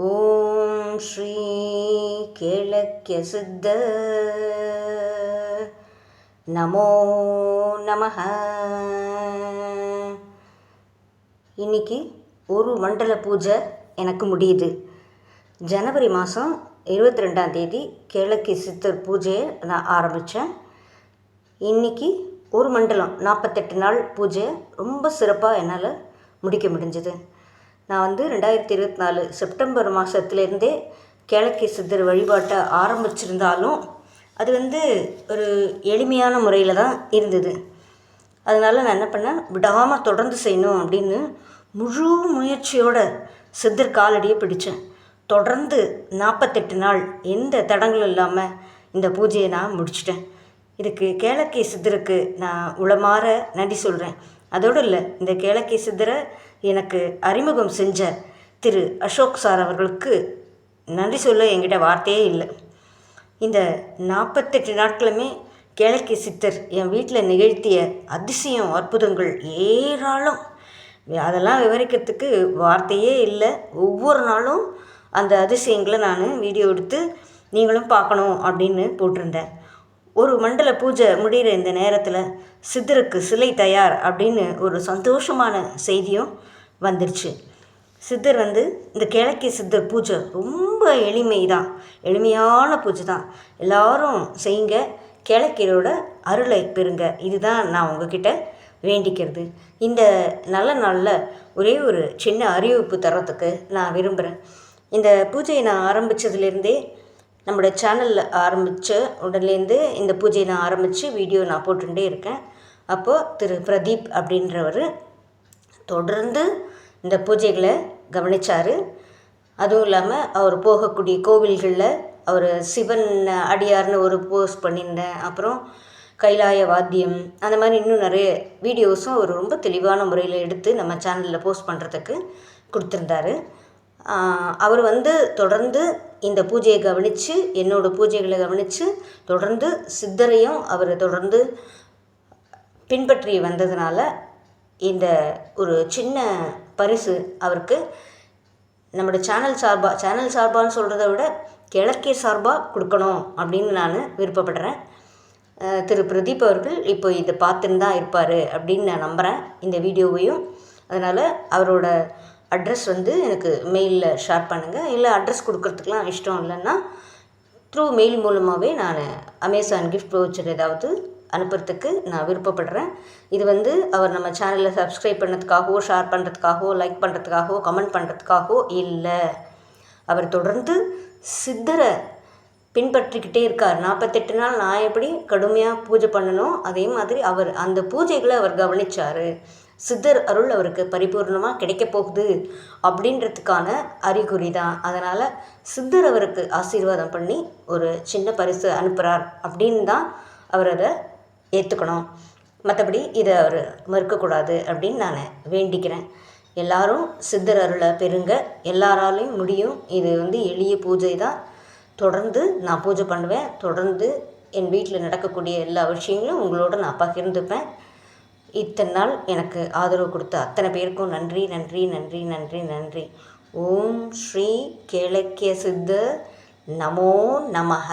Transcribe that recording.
ஓம் ஸ்ரீ கேளக்கிய சித்த நமோ நமஹ. இன்னைக்கு ஒரு மண்டல பூஜை எனக்கு முடியுது. ஜனவரி மாதம் 22ஆம் தேதி கேளக்கிய சித்தர் பூஜையை நான் ஆரம்பித்தேன். இன்றைக்கி ஒரு மண்டலம் 48 நாள் பூஜையை ரொம்ப சிறப்பாக என்னால் முடிக்க முடிஞ்சது. நான் 2024 செப்டம்பர் மாதத்துலேருந்தே கேளக்கிய சித்தர் வழிபாட்டை ஆரம்பிச்சிருந்தாலும் அது ஒரு எளிமையான முறையில் தான் இருந்தது. அதனால் நான் என்ன பண்ணேன், விடாமல் தொடர்ந்து செய்யணும் அப்படின்னு முழு முயற்சியோட சித்தர் காலடியை பிடித்தேன். தொடர்ந்து 48 நாள் எந்த தடங்களும் இல்லாமல் இந்த பூஜையை நான் முடிச்சிட்டேன். இதுக்கு கேளக்கிய சித்தருக்கு நான் உளமாற நன்றி சொல்கிறேன். அதோடு இல்லை, இந்த கேளக்கிய சித்தரை எனக்கு அறிமுகம் செஞ்ச திரு அசோக் சார் அவர்களுக்கு நன்றி சொல்ல என்கிட்ட வார்த்தையே இல்லை. இந்த 48 நாட்களுமே கேளக்கிய சித்தர் என் வீட்டில் நிகழ்த்திய அதிசயம் அற்புதங்கள் ஏராளம். அதெல்லாம் விவரிக்கிறதுக்கு வார்த்தையே இல்லை. ஒவ்வொரு நாளும் அந்த அதிசயங்களை நான் வீடியோ எடுத்து நீங்களும் பார்க்கணும் அப்படின்னு போட்டிருந்தேன். ஒரு மண்டல பூஜை முடிகிற இந்த நேரத்தில் சித்தருக்கு சிலை தயார் அப்படின்னு ஒரு சந்தோஷமான செய்தியும் வந்துருச்சு. சித்தர் இந்த கேளக்கிய சித்தர் பூஜை ரொம்ப எளிமையான பூஜை தான். எல்லாரும் செய்யுங்க, கேளக்கியரோட அருளை பெறுங்க. இதுதான் நான் உங்ககிட்ட வேண்டிக்கிறது. இந்த நல்ல நாளில் ஒரே ஒரு சின்ன அறிவிப்பு தரத்துக்கு நான் விரும்புகிறேன். இந்த பூஜையை நான் ஆரம்பித்ததுலேருந்தே நம்மளோட சேனலில் ஆரம்பித்த உடனேருந்து இந்த பூஜையை நான் ஆரம்பித்து வீடியோ நான் போட்டுகிட்டே இருக்கேன். அப்போது திரு பிரதீப் அப்படின்றவர் தொடர்ந்து இந்த பூஜைகளை கவனித்தார். அதுவும் இல்லாமல் அவர் போகக்கூடிய கோவில்களில் அவர் சிவன் அடியார்னு ஒரு போஸ்ட் பண்ணியிருந்தேன். அப்புறம் கைலாய வாத்தியம், அந்த மாதிரி இன்னும் நிறைய வீடியோஸும் அவர் ரொம்ப தெளிவான முறையில் எடுத்து நம்ம சேனலில் போஸ்ட் பண்ணுறதுக்கு கொடுத்துருந்தாரு. அவர் தொடர்ந்து இந்த பூஜையை கவனித்து, என்னோடய பூஜைகளை கவனித்து தொடர்ந்து சித்தரையும் அவர் தொடர்ந்து பின்பற்றி வந்ததுனால இந்த ஒரு சின்ன பரிசு அவருக்கு நம்மளோட சேனல் சார்பான்னு சொல்கிறத விட கேளக்கிய சார்பாக கொடுக்கணும் அப்படின்னு நான் விருப்பப்படுறேன். திரு பிரதீப் அவர்கள் இப்போ இதை பார்த்துன்னு தான் இருப்பார் அப்படின்னு நான் நம்புகிறேன், இந்த வீடியோவையும். அதனால் அவரோட அட்ரஸ் எனக்கு மெயிலில் ஷேர் பண்ணுங்கள். இல்லை அட்ரஸ் கொடுக்கறதுக்கெலாம் இஷ்டம் இல்லைன்னா த்ரூ மெயில் மூலமாகவே நான் அமேசான் கிஃப்ட் வவுச்சர் ஏதாவது அனுப்புறதுக்கு நான் விருப்பப்படுறேன். இது அவர் நம்ம சேனலில் சப்ஸ்கிரைப் பண்ணுறதுக்காகவோ, ஷேர் பண்ணுறதுக்காகவோ, லைக் பண்ணுறதுக்காகவோ, கமெண்ட் பண்ணுறதுக்காகவோ இல்லை. அவர் தொடர்ந்து சித்தரை பின்பற்றிக்கிட்டே இருக்கார். 48 நாள் நான் எப்படி கடுமையாக பூஜை பண்ணணும், அதே மாதிரி அவர் அந்த பூஜைகளை அவர் கவனித்தார். சித்தர் அருள் அவருக்கு பரிபூர்ணமாக கிடைக்க போகுது அப்படின்றதுக்கான அறிகுறி தான். அதனால் சித்தர் அவருக்கு ஆசீர்வாதம் பண்ணி ஒரு சின்ன பரிசு அனுப்புகிறார் அப்படின்னு தான் அவர் அதை ஏற்றுக்கணும். மற்றபடி இதை அவர் மறுக்கக்கூடாது அப்படின்னு நான் வேண்டிக்கிறேன். எல்லாரும் சித்தர் அருளை பெறுங்க. எல்லாராலையும் முடியும். இது எளிய பூஜை தான். தொடர்ந்து நான் பூஜை பண்ணுவேன். தொடர்ந்து என் வீட்டில் நடக்கக்கூடிய எல்லா விஷயங்களும் உங்களோட நான் பகிர்ந்துப்பேன். இத்தனை நாள் எனக்கு ஆதரவு கொடுத்த அத்தனை பேருக்கும் நன்றி நன்றி நன்றி நன்றி நன்றி. ஓம் ஸ்ரீ கேளக்கிய சித்தர் நமோ நமஹ.